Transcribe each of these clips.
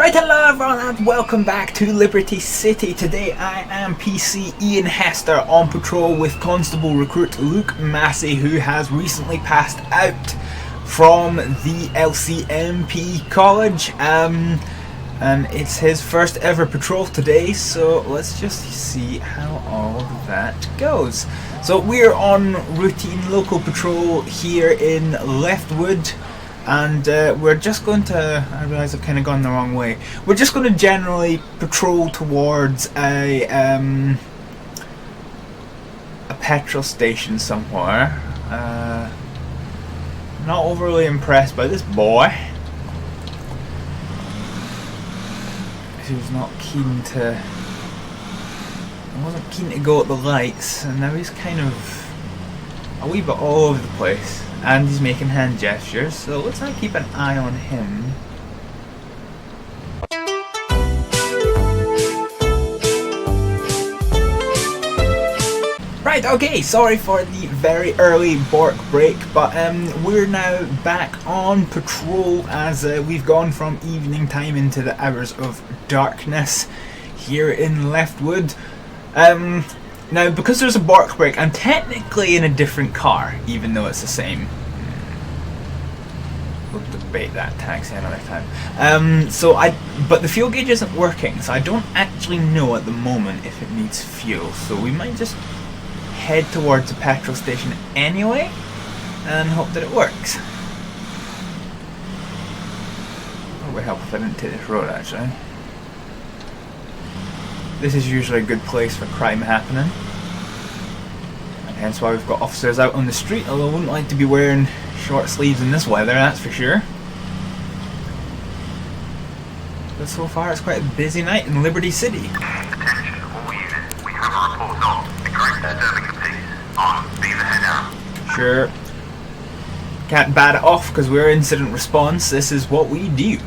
Right, hello everyone and welcome back to Liberty City. Today I am PC Ian Hester on patrol with Constable Recruit Luke Massey, who has recently passed out from the LCMP college. And it's his first ever patrol today, so let's just see how all of that goes. So we're on routine local patrol here in Leftwood. And we're just going to, I realise I've kind of gone the wrong way, we're just going to generally patrol towards a petrol station somewhere. Not overly impressed by this boy, who's not keen to, wasn't keen to go at the lights, and now he's kind of a wee bit all over the place. And he's making hand gestures, so let's not keep an eye on him. Right, okay, sorry for the very early bark break, but we're now back on patrol as we've gone from evening time into the hours of darkness here in Leftwood. Now, because there's a bark break, I'm technically in a different car, even though it's the same. We'll debate that taxi another time. But the fuel gauge isn't working, so I don't actually know at the moment if it needs fuel. So we might just head towards the petrol station anyway, and hope that it works. It would help if I didn't take this road, actually. This is usually a good place for crime happening, and hence why we've got officers out on the street, although I wouldn't like to be wearing short sleeves in this weather, that's for sure. But so far it's quite a busy night in Liberty City. Attention all units, we have a report on the current disturbing the peace. On, beam ahead now. Sure. Can't bat it off because we're incident response, this is what we do.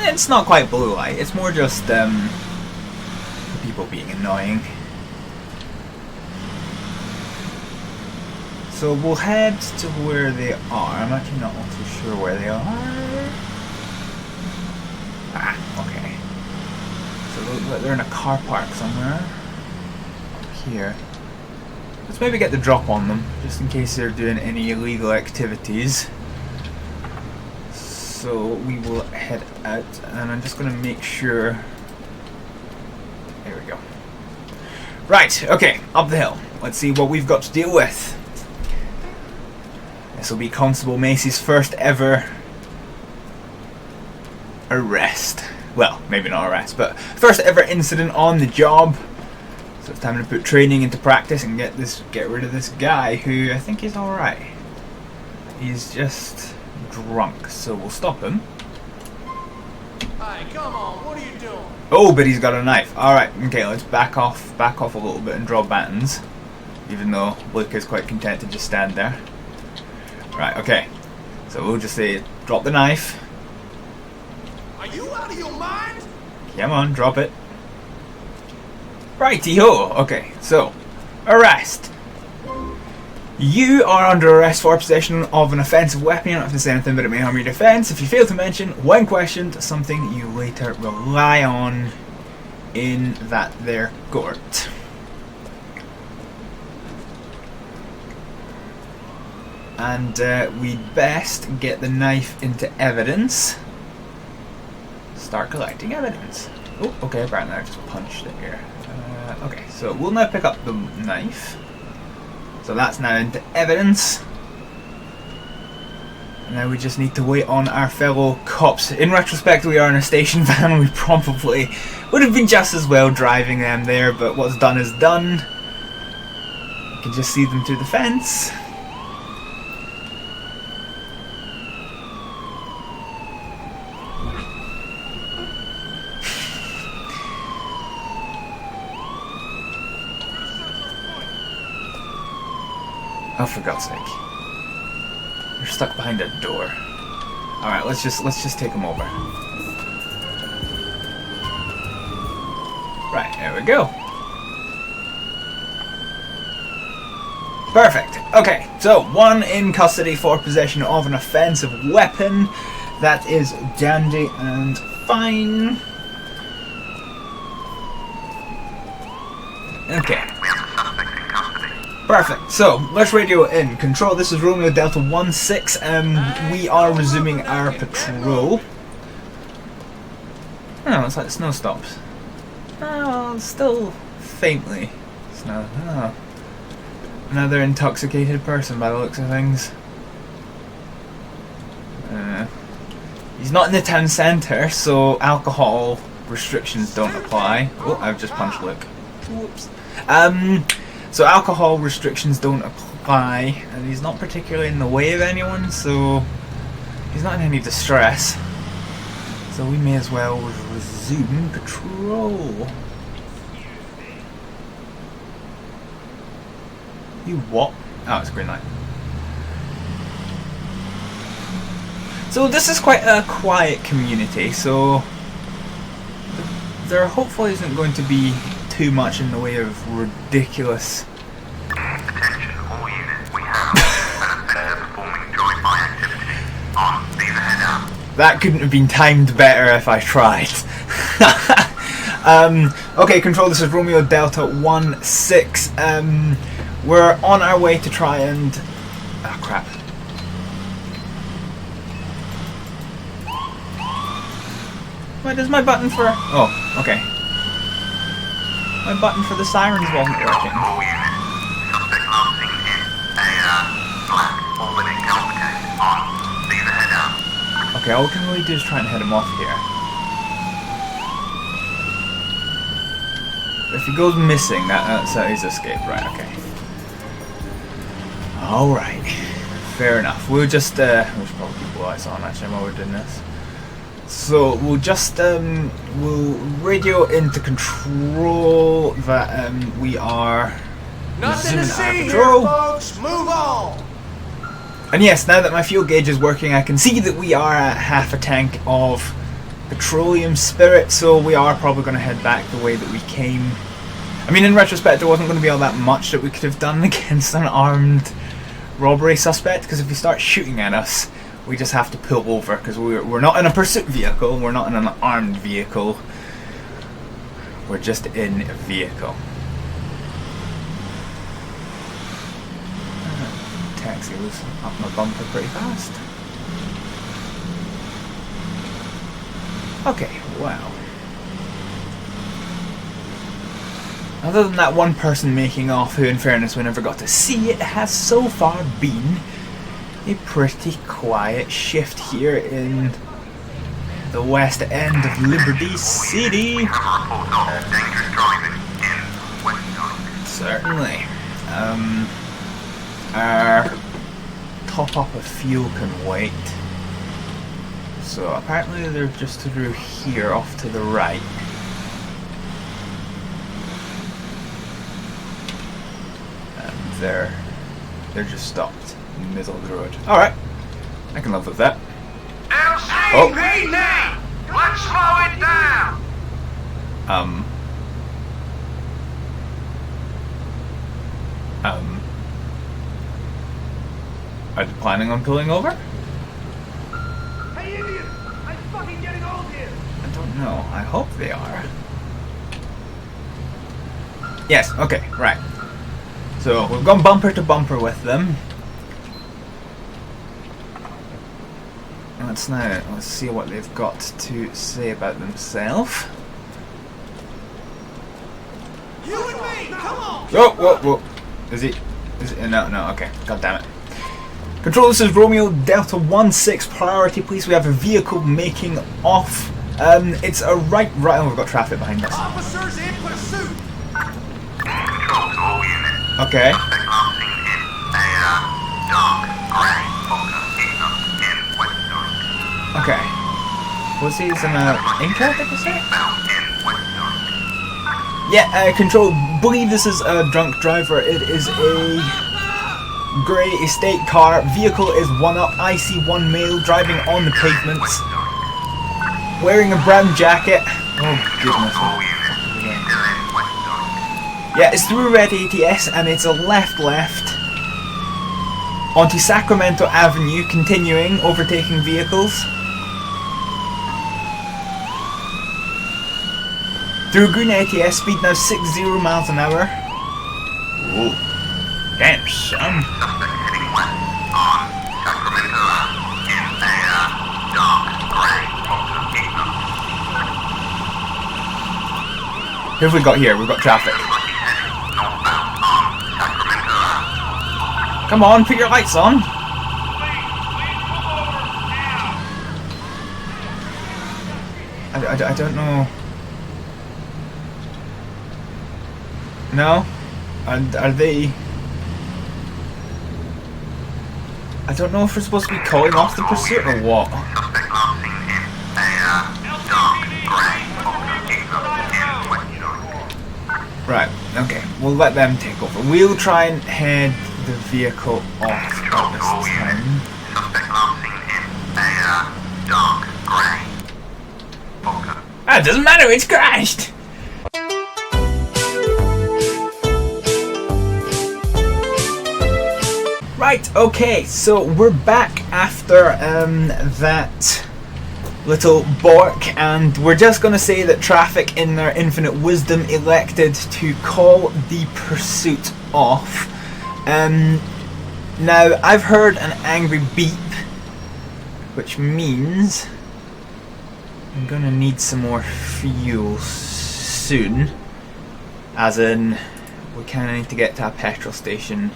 It's not quite blue light, it's more just people being annoying. So we'll head to where they are. I'm actually not too sure where they are. Ah, okay. So they look like they're in a car park somewhere. Up here. Let's maybe get the drop on them, just in case they're doing any illegal activities. So we will head out, and I'm just going to make sure. There we go. Right, okay, up the hill. Let's see what we've got to deal with. This will be Constable Macy's first ever arrest. Well, maybe not arrest, but first ever incident on the job. So it's time to put training into practice and get rid of this guy who I think is alright. He's just drunk, so we'll stop him. Hey, come on, what are you doing? Oh, but he's got a knife. Alright, okay, let's back off a little bit and draw battens. Even though Luke is quite content to just stand there. Right, okay. So we'll just say, drop the knife. Are you out of your mind? Come on, drop it. Righty-ho! Okay, so, arrest. You are under arrest for possession of an offensive weapon. You don't have to say anything, but it may harm your defense. If you fail to mention, when questioned, something you later rely on in that there court. And we'd best get the knife into evidence. Start collecting evidence. Oh, okay, apparently I just punched it here. Okay, so we'll now pick up the knife. So that's now into evidence. And now we just need to wait on our fellow cops. In retrospect, we are in a station van. We probably would have been just as well driving them there, but what's done is done. You can just see them through the fence. Oh, for God's sake. You're stuck behind a door. Alright, let's just take him over. Right, there we go. Perfect. Okay, so 1 in custody for possession of an offensive weapon. That is dandy and fine. Okay. We have the suspect in custody. Perfect. So let's radio in. Control, this is Romeo Delta 16. We are resuming our patrol. Oh, it's like the snow stops. Oh, still faintly snow. Oh. Another intoxicated person by the looks of things. He's not in the town centre, so alcohol restrictions don't apply. Oh, I've just punched Luke. Whoops. So alcohol restrictions don't apply, and he's not particularly in the way of anyone, so he's not in any distress. So we may as well resume patrol. You what? Oh, it's a green light. So this is quite a quiet community, so there hopefully isn't going to be too much in the way of ridiculous... Attention all units, we have a suspect performing drive-by activity on Beaver Head Out. That couldn't have been timed better if I tried. Okay, Control, this is Romeo Delta 16. We're on our way to try and... Oh, crap. Why does my button for... Oh, okay. My button for the sirens wasn't working. All units, suspect last seen in a black Albany Council case on Beaver Head Out. Okay, all we can really do is try and head him off here. If he goes missing, that's his escape. Right, okay. Alright. Fair enough. We'll just, we should probably keep lights on actually while we're doing this. So we'll just we'll radio into Control that we are Nothing to resuming see our here, patrol. folks. Move on. And yes, now that my fuel gauge is working, I can see that we are at half a tank of petroleum spirit, so we are probably going to head back the way that we came. I mean, in retrospect, there wasn't going to be all that much that we could have done against an armed robbery suspect, because if he starts shooting at us, we just have to pull over, because we're not in a pursuit vehicle, we're not in an armed vehicle, we're just in a vehicle. Taxi was up my bumper pretty fast. Okay, wow. Other than that one person making off, who in fairness we never got to see, it has so far been a pretty quiet shift here in the west end of Liberty City. We have a report of dangerous driving in West York. Certainly. Our top up of fuel can wait. So apparently they're just through here off to the right. And they're just stopped in the middle of the road. Alright. I can live with that. LCPD now! Let's slow it down! Are they planning on pulling over? Hey, Indian! I'm fucking getting old here! I don't know. I hope they are. Yes, okay, right. So, we've gone bumper to bumper with them. Let's see what they've got to say about themselves. You and me! Come on! Whoa. Is it, no, okay. God damn it. Control, this is Romeo Delta 16. Priority, please. We have a vehicle making off. It's a right, oh, we've got traffic behind us. Officers in pursuit! Control to all units. Okay. Suspect last seen in a dark grey Volker Ignis in West York. Okay. Was he in a Inca, did you say? Bound in West York. Yeah, Control, believe this is a drunk driver. It is a grey estate car. Vehicle is one up. I see one male driving on the pavements, wearing a brown jacket. Oh, goodness. All units, he's still in West York. Yeah, it's through red ATS and it's a left. onto Sacramento Avenue, continuing, overtaking vehicles. Through green ATS, speed now 60 miles an hour. Ooh. Damn, son. Suspect heading west on Sacramento Ave in a dark grey Volkswagen Beetle. Who have we got here? We've got traffic. Looks like he's heading northbound on Sacramento Ave. Come on, put your lights on. I don't know. No? Are they... I don't know if we're supposed to be calling off the pursuit or what. Suspect last seen in a dark grey Volkswagen Beetle in West York. Right, okay. We'll let them take over. We'll try and head the vehicle off Control this to all time. units. Suspect last seen in a dark grey Volkswagen. Ah, it doesn't matter, it's crashed! Right, okay, so we're back after that little bork, and we're just going to say that traffic in their infinite wisdom elected to call the pursuit off. Now, I've heard an angry beep, which means I'm going to need some more fuel soon. As in, we kind of need to get to a petrol station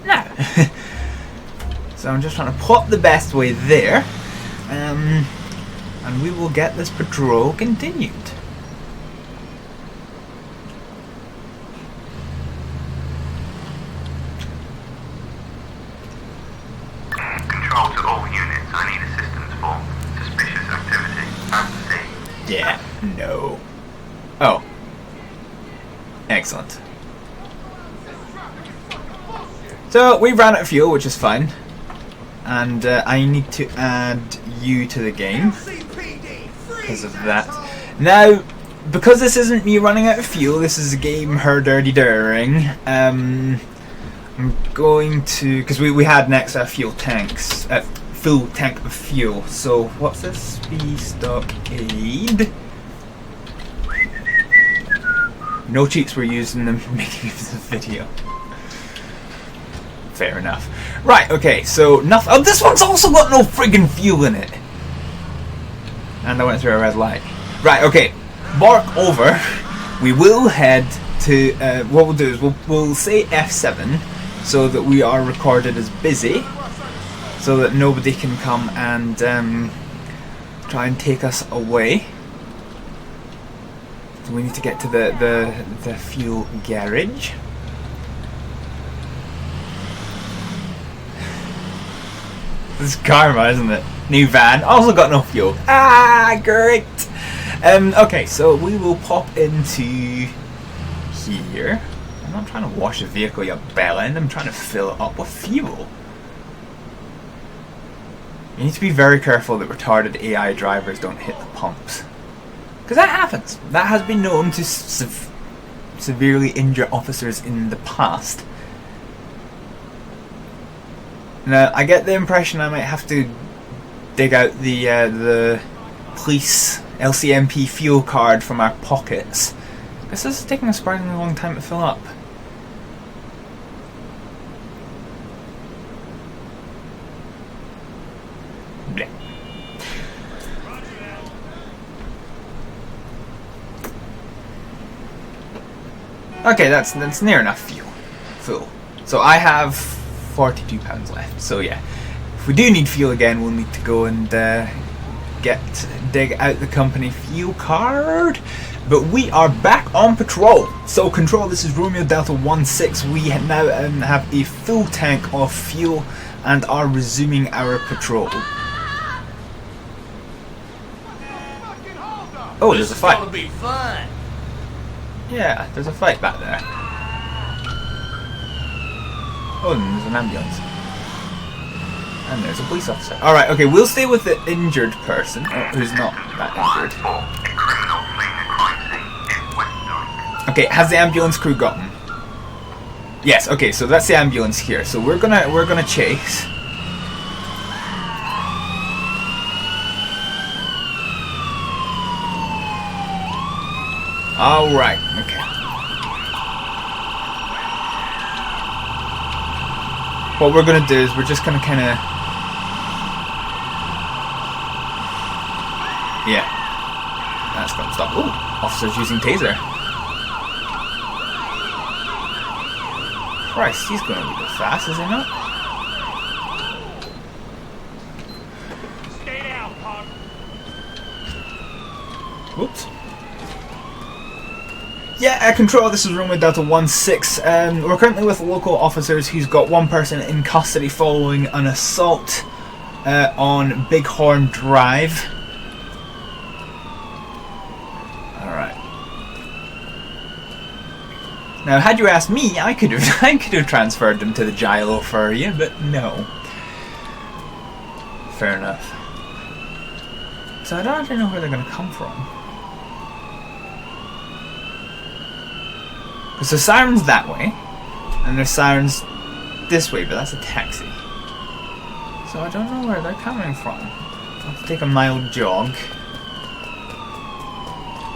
now. So I'm just trying to plot the best way there, and we will get this patrol continued. Control to all units. I need assistance for suspicious activity at the scene. Yeah, no. Oh. Excellent. So we ran out of fuel, which is fine. And I need to add you to the game because of that. Now, because this isn't me running out of fuel, this is a game her dirty daring. I'm going to, because we had an extra full tank of fuel. So what's this? Speed stock aid. No cheats were used in the making of the video. Fair enough. Right, okay, so nothing. Oh, this one's also got no friggin' fuel in it. And I went through a red light. Right, okay. Bark over. We will head to. What we'll do is we'll say F7 so that we are recorded as busy, so that nobody can come and try and take us away. So we need to get to the fuel garage. This is karma, isn't it? New van, also got no fuel. Ah, great! Okay, so we will pop into here. I'm not trying to wash the vehicle, you bellend. I'm trying to fill it up with fuel. You need to be very careful that retarded AI drivers don't hit the pumps. Because that happens. That has been known to severely injure officers in the past. Now, I get the impression I might have to dig out the police LCMP fuel card from our pockets. This is taking a surprisingly long time to fill up. Blech. Okay, that's near enough full. So I have £42 left. So yeah, if we do need fuel again, we'll need to go and dig out the company fuel card. But we are back on patrol. So control, this is Romeo Delta 16. We now have a full tank of fuel and are resuming our patrol. Oh, there's a fight. Gonna be fun. Yeah, there's a fight back there. Oh, and there's an ambulance. And there's a police officer. Alright, okay, we'll stay with the injured person, who's not that injured. Okay, has the ambulance crew gotten? Yes, okay, so that's the ambulance here. So we're gonna chase. Alright, okay. What we're gonna do is we're just gonna kinda... Yeah. That's gonna stop. Ooh, officer's using taser. Christ, he's going a little bit fast, is he not? Stay down, punk. Whoops. Yeah, Control, this is Runway Delta 16. We're currently with local officers who's got one person in custody following an assault on Bighorn Drive. Now, had you asked me, I could have transferred them to the gylo for you, but no. Fair enough. So I don't actually know where they're going to come from. Because there's sirens that way, and there's sirens this way, but that's a taxi. So I don't know where they're coming from. I'll have to take a mild jog.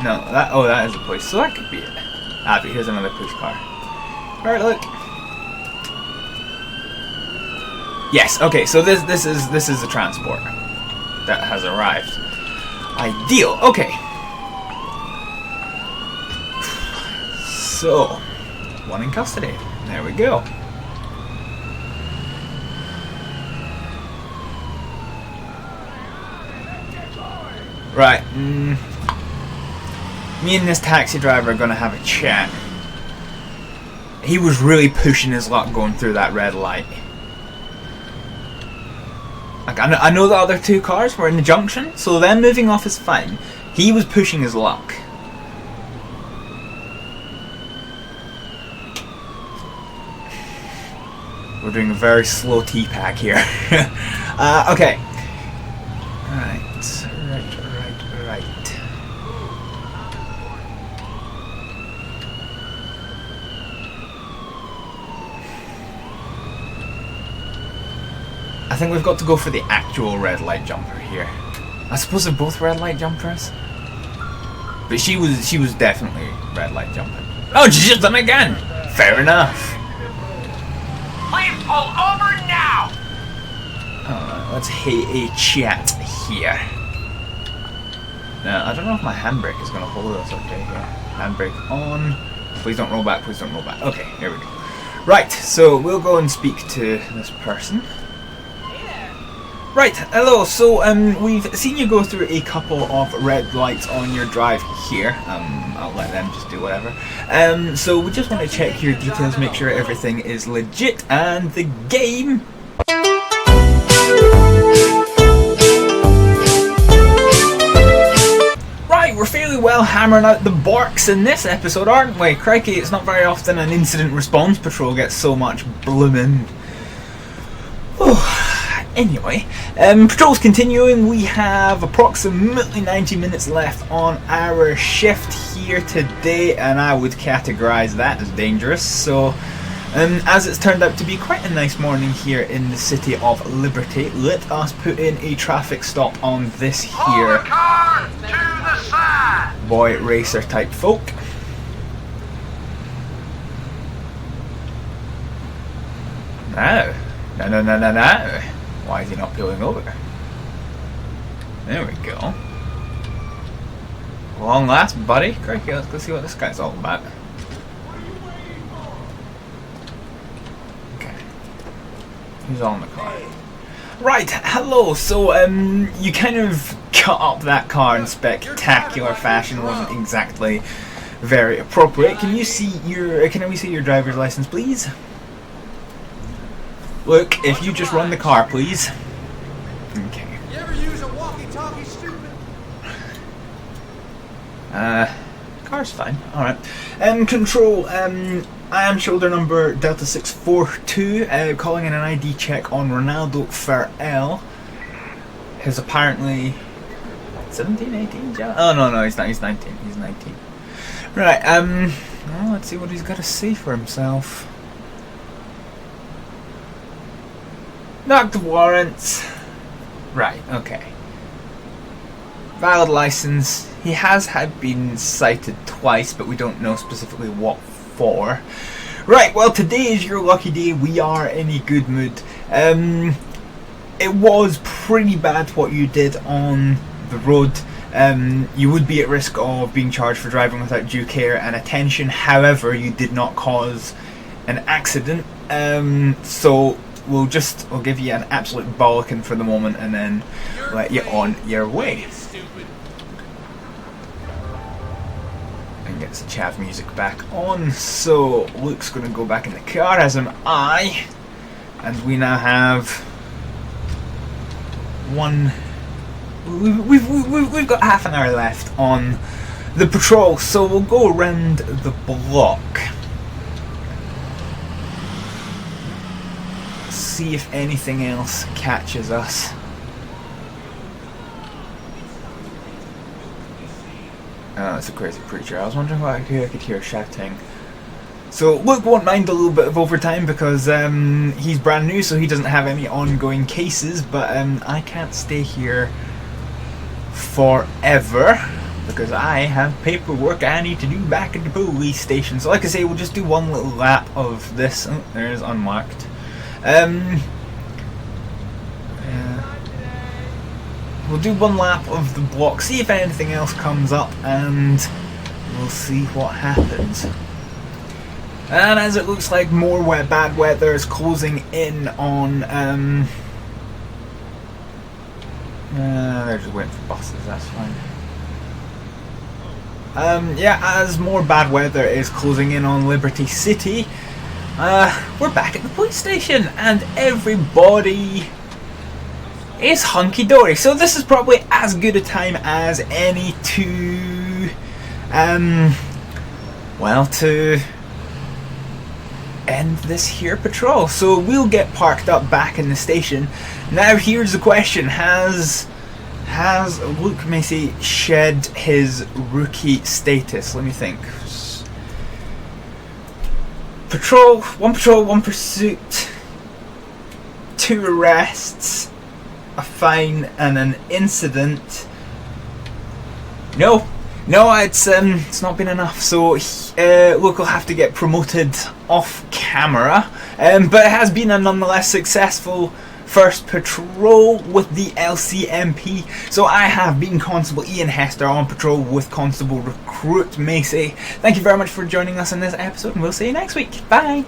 No, that is a place, so that could be it. Ah, but here's another police car. Alright, look. Yes, okay, so this is the transport that has arrived. Ideal, okay. So, one in custody. There we go. Right, me and this taxi driver are going to have a chat. He was really pushing his luck going through that red light. Like, I know the other two cars were in the junction, so them moving off is fine. He was pushing his luck. We're doing a very slow T-pack here. Okay. Right. I think we've got to go for the actual red light jumper here. I suppose they're both red light jumpers. But she was definitely red light jumping. Oh, she's just done it again! Fair enough. Please pull over now! Alright, let's hit a chat here. Now, I don't know if my handbrake is going to hold us okay here. Handbrake on. Please don't roll back, please don't roll back. Okay, here we go. Right, so we'll go and speak to this person. Right, hello, so we've seen you go through a couple of red lights on your drive here. I'll let them just do whatever. So we just want to check your details, make sure everything is legit, and the game... Right, we're fairly well hammering out the borks in this episode, aren't we? Crikey, it's not very often an incident response patrol gets so much bloomin'... Anyway, patrol's continuing. We have approximately 90 minutes left on our shift here today, and I would categorise that as dangerous. So, as it's turned out to be quite a nice morning here in the city of Liberty, let us put in a traffic stop on this here Car to the side! boy racer type folk. No. Why is he not pulling over? There we go. Long last, buddy. Crikey, let's go see what this guy's all about. Okay. Who's on the car? Right, hello. So, you kind of cut up that car in spectacular fashion. It wasn't exactly very appropriate. Can we see your driver's license, please? Look, if you just run the car, please. Okay. You ever use a walkie-talkie, stupid? Car's fine. Alright. Control, I am shoulder number Delta 642, calling in an ID check on Ronaldo Farrell. His apparently 17, 18? Oh, no, he's not. He's 19. He's 19. Right, well, let's see what he's got to say for himself. Knocked warrants. Right, okay. Valid license. He has been cited twice, but we don't know specifically what for. Right, well, today is your lucky day. We are in a good mood. It was pretty bad what you did on the road. You would be at risk of being charged for driving without due care and attention. However, you did not cause an accident. So we'll give you an absolute bollocking for the moment and then let you on your way. And get the chav music back on. So Luke's going to go back in the car, as am I. And we now have one. We've got half an hour left on the patrol, so we'll go around the block. See if anything else catches us. Oh, it's a crazy preacher. I was wondering why I could hear shouting. So Luke won't mind a little bit of overtime because he's brand new, so he doesn't have any ongoing cases, but I can't stay here forever because I have paperwork I need to do back at the police station. So like I say, we'll just do one little lap of this. Oh, there's unmarked. We'll do one lap of the block, see if anything else comes up, and we'll see what happens. And as it looks like more bad weather is closing in on they're just waiting for buses, that's fine. Yeah, as more bad weather is closing in on Liberty City, we're back at the police station and everybody is hunky-dory. So this is probably as good a time as any to to end this here patrol. So we'll get parked up back in the station. Now here's the question: Has Luke Macy shed his rookie status? Let me think. Patrol, one pursuit, 2 arrests, a fine, and an incident. No, it's not been enough. So Luke will have to get promoted off camera. But it has been a nonetheless successful first patrol with the LCMP. So I have been Constable Ian Hester on patrol with Constable Recruit Macy. Thank you very much for joining us in this episode, and we'll see you next week. Bye.